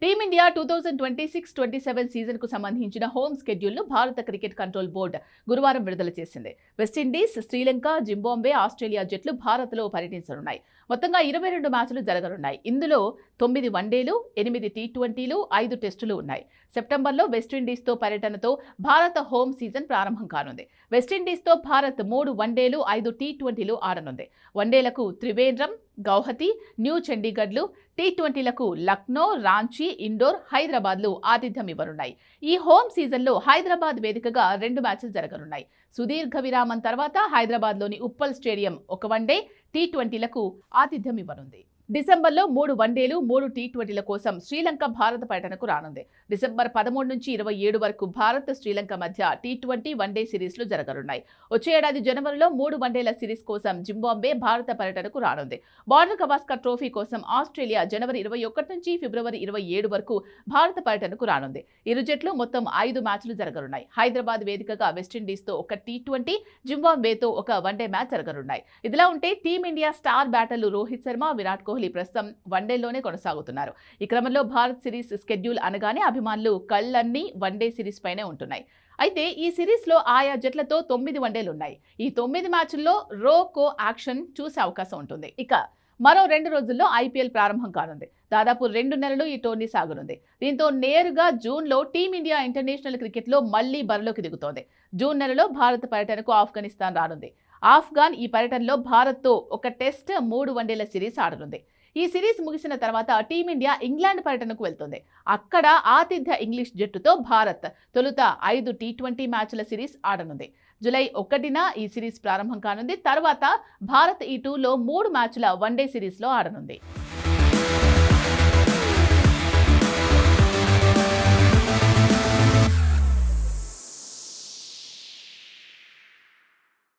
Team India 2026-27 సీజన్కు సంబంధించిన home స్కెడ్యూల్ను భారత cricket control board గురువారం విడుదల చేసింది. వెస్టిండీస్, శ్రీలంక, జింబాబ్వే, ఆస్ట్రేలియా జట్లు భారత్లో పర్యటించనున్నాయి. మొత్తంగా 22 మ్యాచ్లు జరగనున్నాయి. ఇందులో 9 వన్డేలు, 8 టీ20లు, 5 టెస్టులు ఉన్నాయి. సెప్టెంబర్లో వెస్టిండీస్తో పర్యటనతో భారత హోమ్ సీజన్ ప్రారంభం కానుంది. వెస్టిండీస్తో భారత్ 3 వన్డేలు, 5 టీ20లు ఆడనుంది. వన్డేలకు త్రివేంద్రం, గౌహతి, న్యూ చండీగఢ్లు, టీ20లకు లక్నో, రాంచీ, ఇండోర్, హైదరాబాద్లు ఆతిథ్యం ఇవ్వనున్నాయి. ఈ హోమ్ సీజన్లో హైదరాబాద్ వేదికగా 2 మ్యాచ్లు జరగనున్నాయి. సుదీర్ఘ విరామం తర్వాత హైదరాబాద్లోని ఉప్పల్ స్టేడియం ఒక వన్డే, టీ20లకు ఆతిథ్యం ఇవ్వనుంది. డిసెంబర్లో 3 వన్డేలు, 3 టీ20ల కోసం శ్రీలంక భారత పర్యటనకు రానుంది. డిసెంబర్ 13 నుంచి 27 వరకు భారత్, శ్రీలంక మధ్య టీ20 వన్డే సిరీస్లు జరగనున్నాయి. వచ్చే ఏడాది జనవరిలో 3 వన్డేల సిరీస్ కోసం జింబాబ్వే భారత పర్యటనకు రానుంది. బార్డర్ గవాస్కర్ ట్రోఫీ కోసం ఆస్ట్రేలియా జనవరి 21 నుంచి ఫిబ్రవరి 27 వరకు భారత పర్యటనకు రానుంది. ఇరు జట్లు మొత్తం 5 మ్యాచ్లు జరగనున్నాయి. హైదరాబాద్ వేదికగా వెస్టిండీస్తో ఒక టీ20, జింబాబ్వేతో ఒక వన్డే మ్యాచ్ జరగనున్నాయి. ఇదిలా ఉంటే టీమిండియా స్టార్ బ్యాటర్లు రోహిత్ శర్మ, విరాట్ కోహ్లీ ప్రస్తుతం వన్డేలోనే కొనసాగుతున్నారు. ఈ క్రమంలో భారత్ సిరీస్ స్కెడ్యూల్ అనగానే అభిమానులు కళ్లన్నీ వన్డే సిరీస్ పైనే ఉంటున్నాయి. అయితే ఈ సిరీస్లో ఆయా జట్లతో 9 వన్డేలు ఉన్నాయి. ఈ 9 మ్యాచ్ల్లో కో యాక్షన్ చూసే అవకాశం ఉంటుంది. ఇక మరో 2 రోజుల్లో ఐపీఎల్ ప్రారంభం కానుంది. దాదాపు 2 నెలలు ఈ టోర్నీ సాగనుంది. దీంతో నేరుగా జూన్లో టీమిండియా ఇంటర్నేషనల్ క్రికెట్లో మళ్లీ బరిలోకి దిగుతోంది. జూన్ నెలలో భారత పర్యటనకు ఆఫ్ఘనిస్తాన్ రానుంది. ఆఫ్ఘాన్ ఈ పర్యటనలో భారత్తో ఒక టెస్ట్, 3 వన్డేల సిరీస్ ఆడనుంది. ఈ సిరీస్ ముగిసిన తర్వాత టీమిండియా ఇంగ్లాండ్ పర్యటనకు వెళ్తుంది. అక్కడ ఆతిథ్య ఇంగ్లీష్ జట్టుతో భారత్ తొలుత 5 టీ20 మ్యాచ్ల సిరీస్ ఆడనుంది. జూలై 1న ఈ సిరీస్ ప్రారంభం కానుంది. తర్వాత భారత్ ఈ టూర్లో 3 మ్యాచ్ల వన్డే సిరీస్లో ఆడనుంది.